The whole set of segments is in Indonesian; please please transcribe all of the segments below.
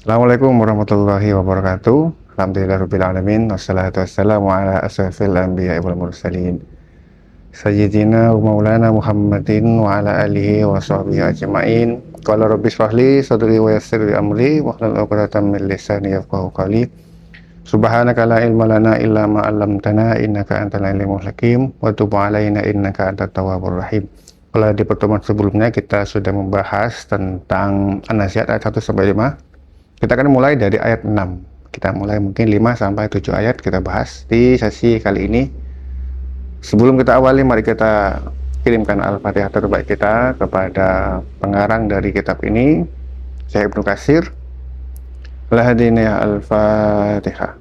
Assalamualaikum warahmatullahi wabarakatuh. Alhamdulillahirabbil alamin wassalatu wassalamu ala asyrafil anbiya'i wal mursalin sayyidina wa maulana Muhammadin wa ala alihi wa sahbihi ajma'in. Qala rabbi shrah li sadri wa yassir li amri wahlul 'uqdatam min lisani yafqahu qawli. Subhanaka la ilma lana illa ma 'allamtana innaka antal alimul hakim wa tub 'alaina innaka antat tawwabur rahim. Kalau di pertemuan sebelumnya kita sudah membahas tentang An-Nazi'at ayat 1 sampai 5. Kita akan mulai dari ayat 6. Kita mulai mungkin 5 sampai 7 ayat kita bahas di sesi kali ini. Sebelum kita awali, mari kita kirimkan Al-Fatihah terbaik kita kepada pengarang dari kitab ini, Syekh Ibnu Katsir. Al-Hadiniyah Al-Fatihah.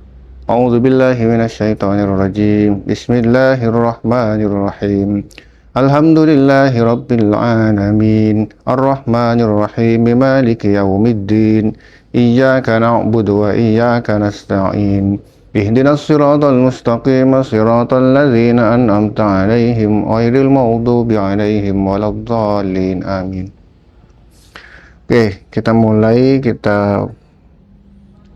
A'udzubillahi minasyaitonirrajim. Bismillahirrahmanirrahim. Alhamdulillahi rabbil alamin. Arrahmanirrahim. Maliki yaumiddin. Iyyaka na'budu wa iyyaka nasta'in. Ihdinas siratal mustaqim, siratal ladzina an'amta 'alaihim ghairil maghdubi 'alaihim waladdallin. Amin. Oke, kita mulai, kita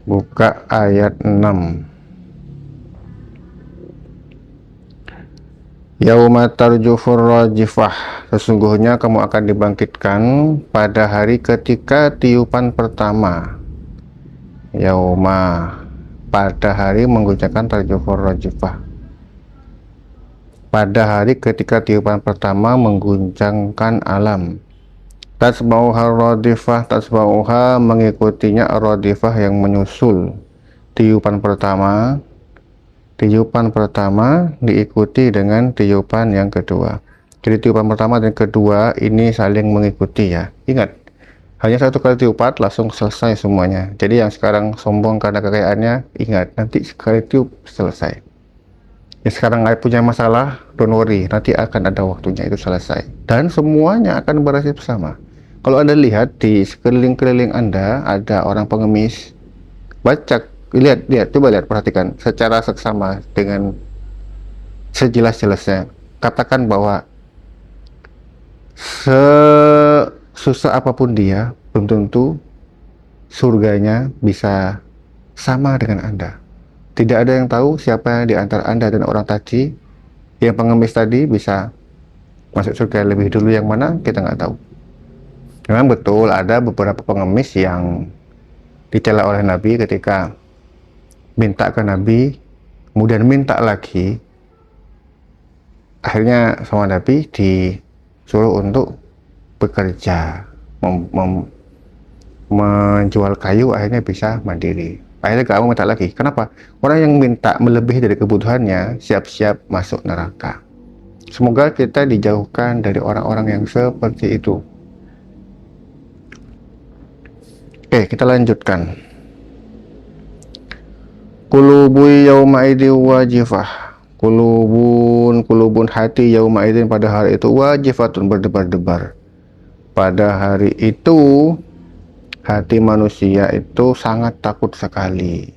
buka ayat 6. Yauma tarjufur rajifah, sesungguhnya kamu akan dibangkitkan pada hari ketika tiupan pertama. Yauma, pada hari menggunakan tarjufur rajifah. Pada hari ketika tiupan pertama mengguncangkan alam. Tasbauha radifah, tasbauha mengikutinya radifah yang menyusul. Tiupan pertama diikuti dengan tiupan yang kedua. Jadi tiupan pertama dan kedua ini saling mengikuti ya. Ingat, hanya satu kali tiupan langsung selesai semuanya. Jadi yang sekarang sombong karena kekayaannya, ingat, nanti sekali tiup selesai. Yang sekarang punya masalah, don't worry, nanti akan ada waktunya itu selesai. Dan semuanya akan berakhir bersama. Kalau Anda lihat di sekeliling-keliling Anda ada orang pengemis, lihat, coba lihat, perhatikan secara seksama dengan sejelas-jelasnya. Katakan bahwa sesusah apapun dia, belum tentu surganya bisa sama dengan Anda. Tidak ada yang tahu siapa di antara Anda dan orang tadi, yang pengemis tadi bisa masuk surga lebih dulu yang mana, kita nggak tahu. Memang betul ada beberapa pengemis yang dicela oleh Nabi ketika minta ke Nabi, kemudian minta lagi. Akhirnya sama Nabi disuruh untuk bekerja, menjual kayu, akhirnya bisa mandiri. Akhirnya gak mau minta lagi. Kenapa? Orang yang minta melebihi dari kebutuhannya siap-siap masuk neraka. Semoga kita dijauhkan dari orang-orang yang seperti itu. Oke, kita lanjutkan. Qulubu yauma idin wajifah. Kulubun hati yauma idin pada hari itu wajifatun, berdebar-debar. Pada hari itu hati manusia itu sangat takut sekali.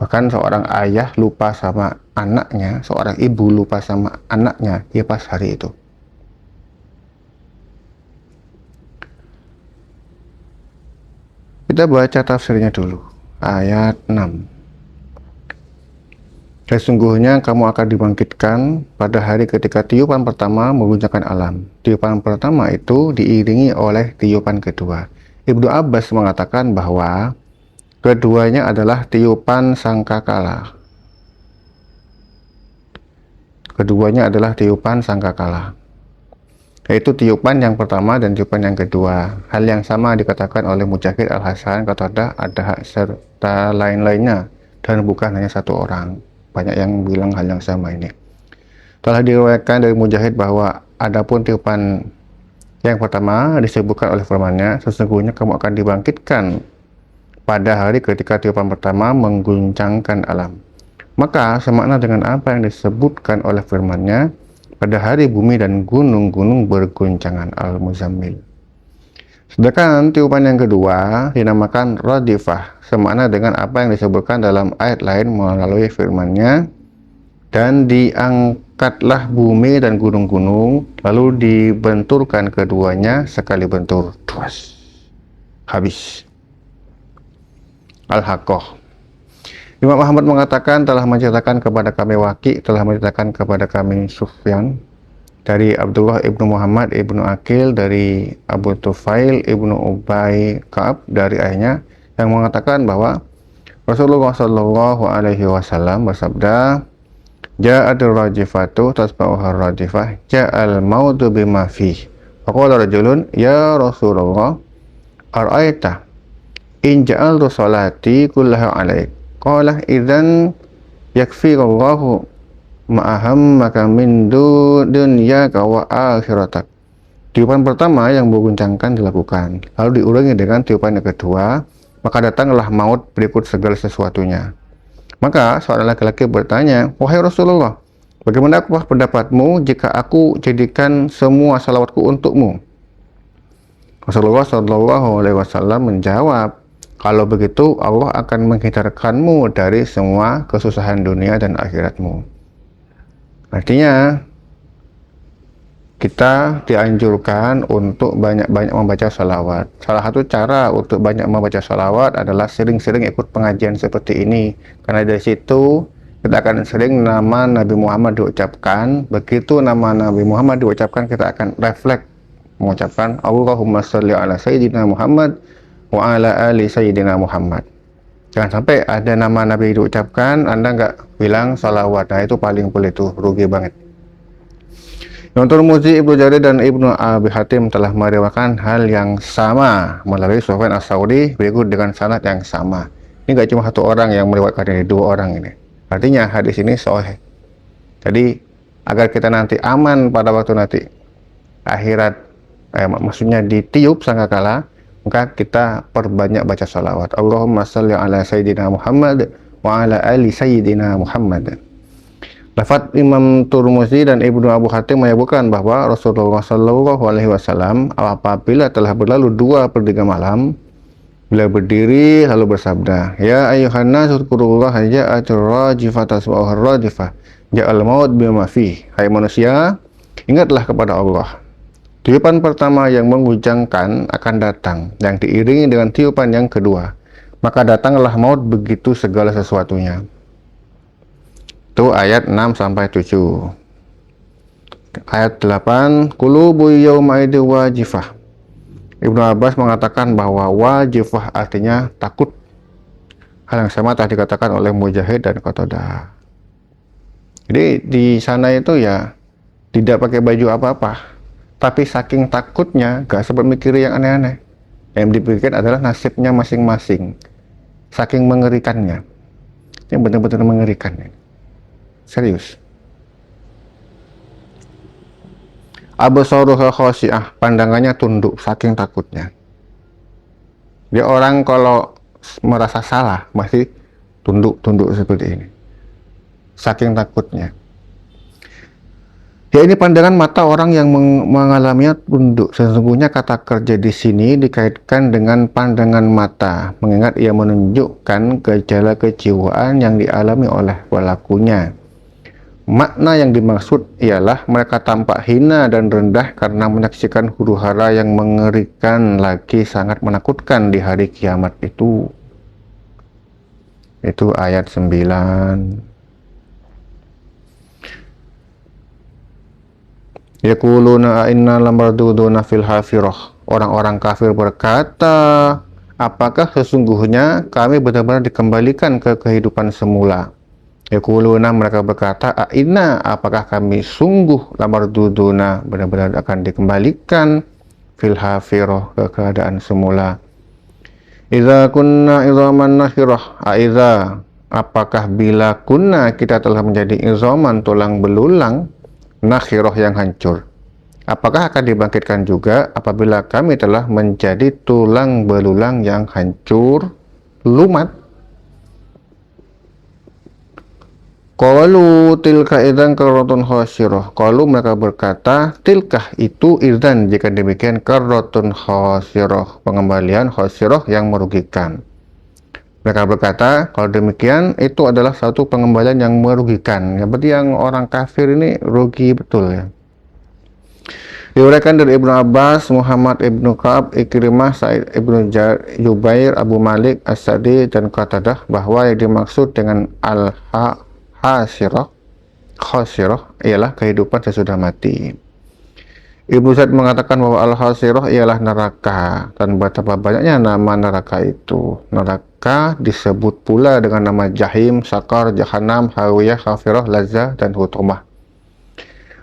Bahkan seorang ayah lupa sama anaknya, seorang ibu lupa sama anaknya ya pas hari itu. Kita baca tafsirnya dulu. Ayat 6. Sesungguhnya kamu akan dibangkitkan pada hari ketika tiupan pertama mengguncangkan alam. Tiupan pertama itu diiringi oleh tiupan kedua. Ibnu Abbas mengatakan bahwa keduanya adalah tiupan sangkakala. Yaitu tiupan yang pertama dan tiupan yang kedua. Hal yang sama dikatakan oleh Mujahid, Al-Hasan, Qatadah, Adha, serta lain-lainnya. Dan bukan hanya satu orang. Banyak yang bilang hal yang sama ini. Telah diriwayatkan dari Mujahid bahwa adapun tiupan yang pertama disebutkan oleh firman-Nya, sesungguhnya kamu akan dibangkitkan pada hari ketika tiupan pertama mengguncangkan alam. Maka semakna dengan apa yang disebutkan oleh firman-Nya, pada hari bumi dan gunung-gunung berguncangan. Al-Muzammil. Sedangkan tiupan yang kedua dinamakan radifah, semakna dengan apa yang disebutkan dalam ayat lain melalui firman-Nya, dan diangkatlah bumi dan gunung-gunung, lalu dibenturkan keduanya sekali bentur. Habis. Al-Haqqah. Imam Ahmad mengatakan telah menceritakan kepada kami Waki, telah menceritakan kepada kami Sufyan dari Abdullah ibnu Muhammad ibnu Akil, dari Abu Tufail ibnu Ubay Ka'ab, dari ayahnya, yang mengatakan bahwa Rasulullah Shallallahu Alaihi Wasallam bersabda, Ja'atul rajifatu tasba'uhar rajifah, ja'al mautu bima fih. Faqala rajulun, ya Rasulullah, ar'aita in ja'altu salati kullaha alaik. Qala idzan yakfikallahu ma'ahammaka min dunyaka wa akhiratak. Tiupan pertama yang mengguncangkan dilakukan, lalu diulangi dengan tiupan yang kedua, maka datanglah maut berikut segala sesuatunya. Maka seorang laki-laki bertanya, wahai Rasulullah, bagaimana pendapatmu jika aku jadikan semua salawatku untukmu? Rasulullah Shallallahu Alaihi Wasallam menjawab, kalau begitu Allah akan menghindarkanmu dari semua kesusahan dunia dan akhiratmu. Artinya kita dianjurkan untuk banyak-banyak membaca salawat. Salah satu cara untuk banyak membaca salawat adalah sering-sering ikut pengajian seperti ini. Karena dari situ kita akan sering nama Nabi Muhammad diucapkan. Begitu nama Nabi Muhammad diucapkan, kita akan refleks mengucapkan Allahumma sholli ala Sayyidina Muhammad wa ala ali Sayyidina Muhammad. Jangan sampai ada nama Nabi diucapkan, Anda nggak bilang salawat. Nah itu paling boleh, tuh rugi banget. Imam Tirmidzi, Ibnu Jarir, dan Ibnu Abi Hatim telah meriwayatkan hal yang sama melalui Sufyan Ats-Tsauri berikut dengan sanad yang sama. Ini nggak cuma satu orang yang meriwayatkan ini, dua orang ini. Artinya hadis ini sahih. Jadi agar kita nanti aman pada waktu nanti akhirat, maksudnya ditiup sangkakala, maka kita perbanyak baca salawat. Allahumma sholli ala Sayyidina Muhammad wa ala ali Sayyidina Muhammad. Lafaz Imam Tirmidzi dan Ibnu Abu Hatim menyebutkan bahwa Rasulullah Shallallahu Alaihi Wasallam apabila telah berlalu 2/3 malam, bila berdiri lalu bersabda, ya ayuhan nas dzkurullah ja'atur rajifah tasba'uhar rajifah ja'al maut bima fih. Hai manusia, ingatlah kepada Allah. Tiupan pertama yang menguncangkan akan datang, yang diiringi dengan tiupan yang kedua, maka datanglah maut begitu segala sesuatunya. Itu ayat 6-7. Ayat 8, qulubu yaumaidin wajifah. Ibnu Abbas mengatakan bahwa wajifah artinya takut. Hal yang sama telah dikatakan oleh Mujahid dan Qatadah. Jadi di sana itu ya tidak pakai baju apa-apa, tapi saking takutnya gak sempat mikir yang aneh-aneh. Yang dipikirkan adalah nasibnya masing-masing. Saking mengerikannya. Ini benar-benar mengerikan. Serius. Absaruha khasyi'ah, pandangannya tunduk saking takutnya. Dia orang kalau merasa salah masih tunduk seperti ini. Saking takutnya. Ya, ini pandangan mata orang yang mengalaminya tunduk. Sesungguhnya kata kerja di sini dikaitkan dengan pandangan mata, mengingat ia menunjukkan gejala kejiwaan yang dialami oleh pelakunya. Makna yang dimaksud ialah mereka tampak hina dan rendah karena menyaksikan huru-hara yang mengerikan lagi sangat menakutkan di hari kiamat itu. Itu ayat 9. Yaquluna inna lamarduduna fil hafirah. Orang-orang kafir berkata, apakah sesungguhnya kami benar-benar dikembalikan ke kehidupan semula? Yaquluna, mereka berkata, inna, apakah kami sungguh lamarduduna, benar-benar akan dikembalikan fil hafirah, ke keadaan semula. Idza kunna idzaman nakhirah, aiza, apakah bila kunna kita telah menjadi idzaman, tulang belulang, nakhirah yang hancur, apakah akan dibangkitkan juga apabila kami telah menjadi tulang belulang yang hancur, lumat? Qalu tilka idzan karratun khasirah. Qalu, mereka berkata, tilkah itu idzan, jika demikian, karratun khasirah, pengembalian khasirah yang merugikan. Mereka berkata, kalau demikian itu adalah satu pengembalian yang merugikan. Ya, berarti yang orang kafir ini rugi betul ya. Diriwayatkan dari Ibnu Abbas, Muhammad ibnu Ka'ab, Ikrimah, Sa'id ibnu Jubair, Abu Malik As-Sadi dan Qatadah bahwa yang dimaksud dengan khasirah ialah kehidupan sesudah mati. Ibnu Sa'id mengatakan bahwa al-khasirah ialah neraka, dan betapa banyaknya nama neraka itu. Neraka disebut pula dengan nama Jahim, Sakar, Jahannam, Hawiyah, Khafirah, Lazzah, dan Hutumah.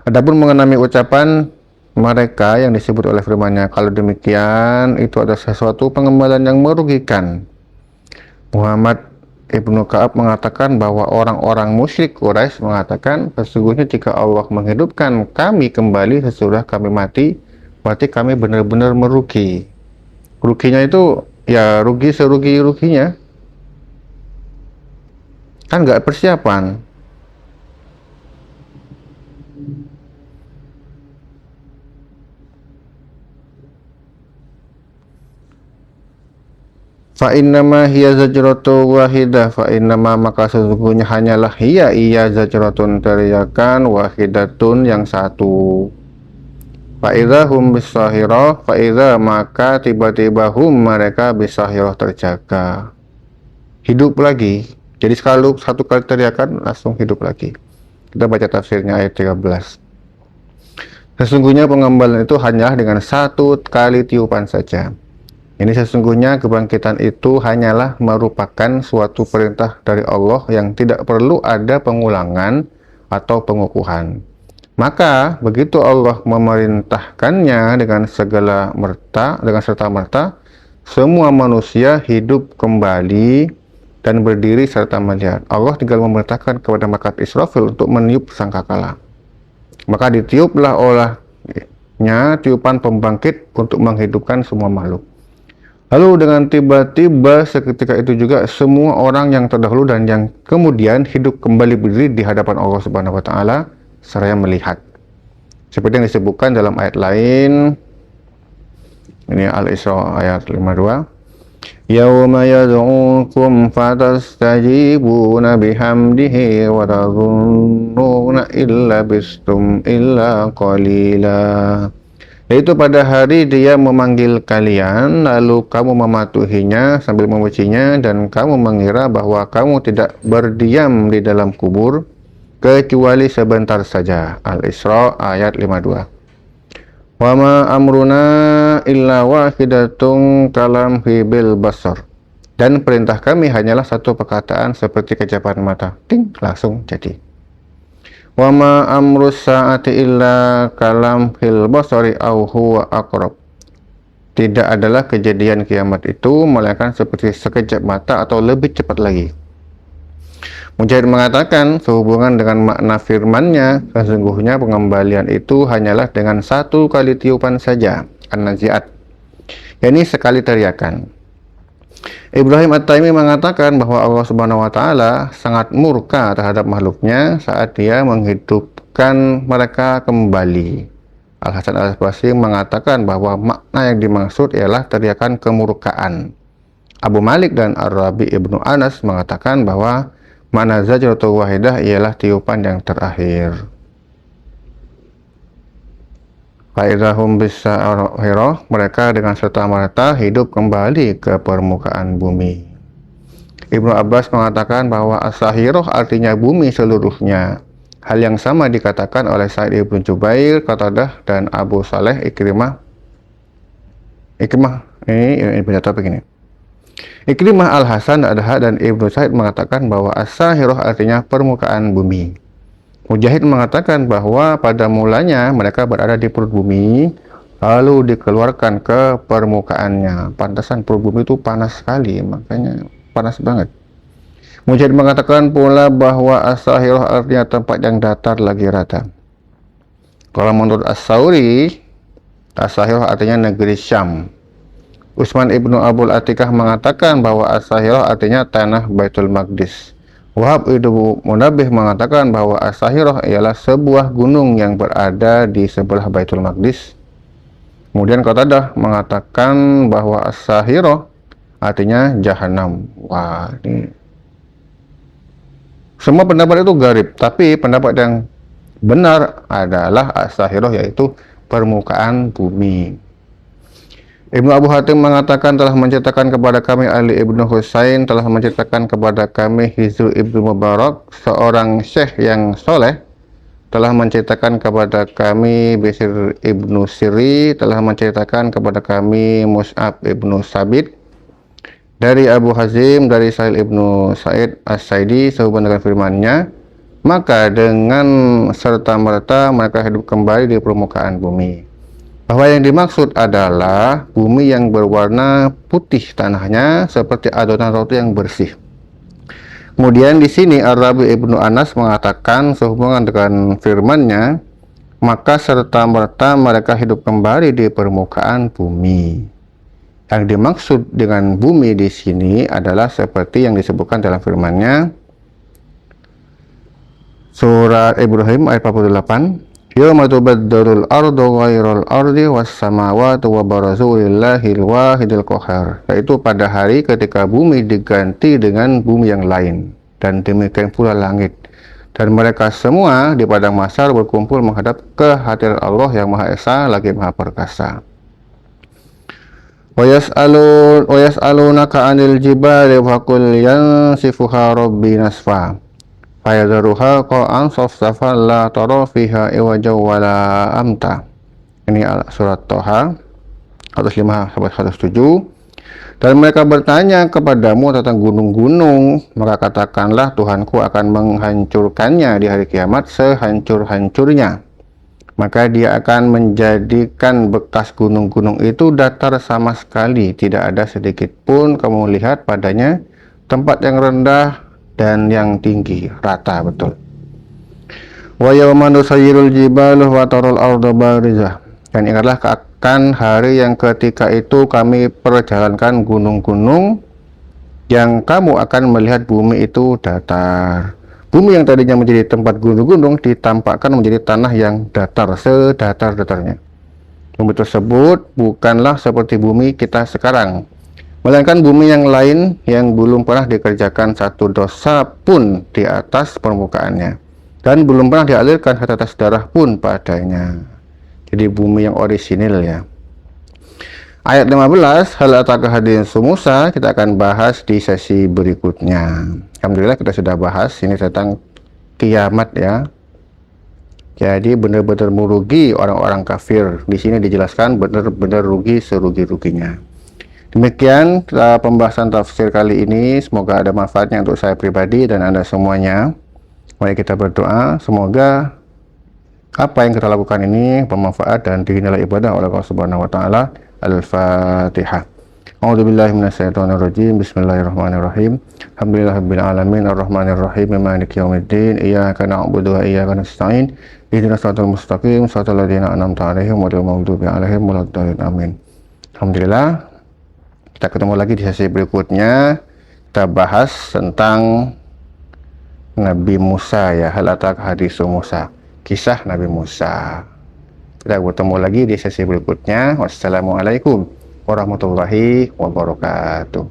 Adapun mengenai ucapan mereka yang disebut oleh firman-Nya, kalau demikian itu adalah sesuatu pengembalian yang merugikan. Muhammad Ibnu Ka'ab mengatakan bahwa orang-orang musyrik Quraisy mengatakan, sesungguhnya jika Allah menghidupkan kami kembali sesudah kami mati, berarti kami benar-benar merugi. Ruginya itu ya rugi serugi-ruginya, kan nggak persiapan. Fa innama hiya zajratu wahidah, fa innama maka sesungguhnya hanyalah iya zajratun teriakan, wahidatun yang satu. Fa idza hum bisahirah, fa idza maka tiba-tiba hum mereka bisahirah terjaga, hidup lagi. Jadi satu kali teriakan langsung hidup lagi. Kita baca tafsirnya ayat 13. Sesungguhnya pengembalian itu hanya dengan satu kali tiupan saja. Ini sesungguhnya kebangkitan itu hanyalah merupakan suatu perintah dari Allah yang tidak perlu ada pengulangan atau pengukuhan. Maka begitu Allah memerintahkannya dengan serta-merta, semua manusia hidup kembali dan berdiri serta melihat. Allah tinggal memerintahkan kepada malaikat Israfil untuk meniup sangkakala. Maka ditiuplah olehnya tiupan pembangkit untuk menghidupkan semua makhluk. Lalu dengan tiba-tiba seketika itu juga semua orang yang terdahulu dan yang kemudian hidup kembali berdiri di hadapan Allah Subhanahu wa taala seraya melihat. Seperti yang disebutkan dalam ayat lain. Ini Al-Isra ayat 52. Yauma yad'ukum fatastajibuna bihamdihi wa tadhunnuna illa bistum illa qalila. Yaitu pada hari dia memanggil kalian, lalu kamu mematuhinya sambil memujinya, dan kamu mengira bahwa kamu tidak berdiam di dalam kubur, kecuali sebentar saja. Al-Isra ayat 52. Wa ma amruna illa wahidatun kalam hibil basar. Dan perintah kami hanyalah satu perkataan seperti kejapan mata. Ting, langsung jadi. Wa ma amrus sa'ati illa kalam fil basari au huwa aqrab. Tidak adalah kejadian kiamat itu melainkan seperti sekejap mata atau lebih cepat lagi. Mujahid mengatakan sehubungan dengan makna firman-Nya, sesungguhnya pengembalian itu hanyalah dengan satu kali tiupan saja, an-nazi'at, yakni sekali teriakan. Ibrahim At-Taimi mengatakan bahwa Allah Subhanahu wa taala sangat murka terhadap makhluknya saat dia menghidupkan mereka kembali. Al-Hasan Al-Basri mengatakan bahwa makna yang dimaksud ialah teriakan kemurkaan. Abu Malik dan Ar-Rabi Ibnu Anas mengatakan bahwa makna zajratul wahidah ialah tiupan yang terakhir. Fa'idahum bisahirah, mereka dengan serta-merta hidup kembali ke permukaan bumi. Ibnu Abbas mengatakan bahwa as-sahirah artinya bumi seluruhnya. Hal yang sama dikatakan oleh Sa'id ibnu Jubair, Qatadah, dan Abu Saleh Ikrimah. Ini baca topik ini. Ikrimah, Al-Hasan, Adha, dan Ibnu Sa'id mengatakan bahwa as-sahirah artinya permukaan bumi. Mujahid mengatakan bahwa pada mulanya mereka berada di perut bumi, lalu dikeluarkan ke permukaannya. Pantasan perut bumi itu panas sekali, makanya panas banget. Mujahid mengatakan pula bahwa as-sahirah artinya tempat yang datar lagi rata. Kalau menurut As-Sauri, as-sahirah artinya negeri Syam. Utsman ibnu Abul Atikah mengatakan bahwa as-sahirah artinya tanah Baitul Maqdis. Wahab ibnu Munabbih mengatakan bahwa as-sahirah ialah sebuah gunung yang berada di sebelah Baitul Maqdis. Kemudian Qatadah mengatakan bahwa as-sahirah artinya Jahannam. Wah, ini semua pendapat itu garib, tapi pendapat yang benar adalah as-sahirah yaitu permukaan bumi. Ibnu Abu Hatim mengatakan telah menceritakan kepada kami Ali ibnu Husain, telah menceritakan kepada kami Hizru ibnu Mubarak, seorang syekh yang soleh, telah menceritakan kepada kami Bishr ibnu Siri, telah menceritakan kepada kami Mus'ab ibnu Sabit, dari Abu Hazim, dari Sa'il ibnu Sa'id As-Saidi, sehubungan dengan firman-Nya, maka dengan serta-merta mereka hidup kembali di permukaan bumi. Bahwa yang dimaksud adalah bumi yang berwarna putih tanahnya seperti adonan roti yang bersih. Kemudian di sini Ar-Rabi ibnu Anas mengatakan sehubungan dengan firman-Nya, maka serta-merta mereka hidup kembali di permukaan bumi. Yang dimaksud dengan bumi di sini adalah seperti yang disebutkan dalam firman-Nya, surat Ibrahim ayat 48. Yauma tubaddalul ardu ghairal ardi was samawati wa barazu lillahil wahidil qahar, yaitu pada hari ketika bumi diganti dengan bumi yang lain, dan demikian pula langit, dan mereka semua di padang mahsyar berkumpul menghadap ke hadirat Allah yang Maha Esa lagi Maha Perkasa. Wa yas'alunaka 'anil jibali faqul yansifuha rabbi nasfa fayadharuha qa'an safsafan la tara fiha iwaja wala amta. Ini surat Toha 105-107. Dan mereka bertanya kepadamu tentang gunung-gunung, maka katakanlah Tuhanku akan menghancurkannya di hari kiamat sehancur-hancurnya. Maka dia akan menjadikan bekas gunung-gunung itu datar sama sekali, tidak ada sedikit pun kamu lihat padanya tempat yang rendah dan yang tinggi, rata betul. Wa yawma nusayyirul jibalu wa taral arda barizah. Dan ingatlah akan hari yang ketika itu kami perjalankan gunung-gunung, yang kamu akan melihat bumi itu datar. Bumi yang tadinya menjadi tempat gunung-gunung ditampakkan menjadi tanah yang datar, sedatar-datarnya. Bumi tersebut bukanlah seperti bumi kita sekarang, melainkan bumi yang lain yang belum pernah dikerjakan satu dosa pun di atas permukaannya, dan belum pernah dialirkan setetes darah pun padanya. Jadi bumi yang orisinil ya. Ayat 15, hal ataka haditsu Musa, kita akan bahas di sesi berikutnya. Alhamdulillah kita sudah bahas ini tentang kiamat ya. Jadi benar-benar merugi orang-orang kafir. Di sini dijelaskan benar-benar rugi serugi-ruginya. Demikian pembahasan tafsir kali ini, semoga ada manfaatnya untuk saya pribadi dan Anda semuanya. Mari kita berdoa, semoga apa yang kita lakukan ini bermanfaat dan dinilai ibadah oleh Allah Subhanahu wa taala. Al-Fatihah. A'udzubillahi minasyaitonirrajim. Bismillahirrahmanirrahim. Alhamdulillahirabbil alamin arrahmanirrahim maliki yaumiddin. Iyyaka na'budu wa iyyaka nasta'in. Ihdinas siratal mustaqim, siratal ladzina an'amta 'alaihim ghairil maghdubi 'alaihim waladdallin. Amin. Alhamdulillah. Kita ketemu lagi di sesi berikutnya. Kita bahas tentang Nabi Musa ya, hal ataka haditsu Musa, kisah Nabi Musa. Kita bertemu lagi di sesi berikutnya. Wassalamualaikum warahmatullahi wabarakatuh.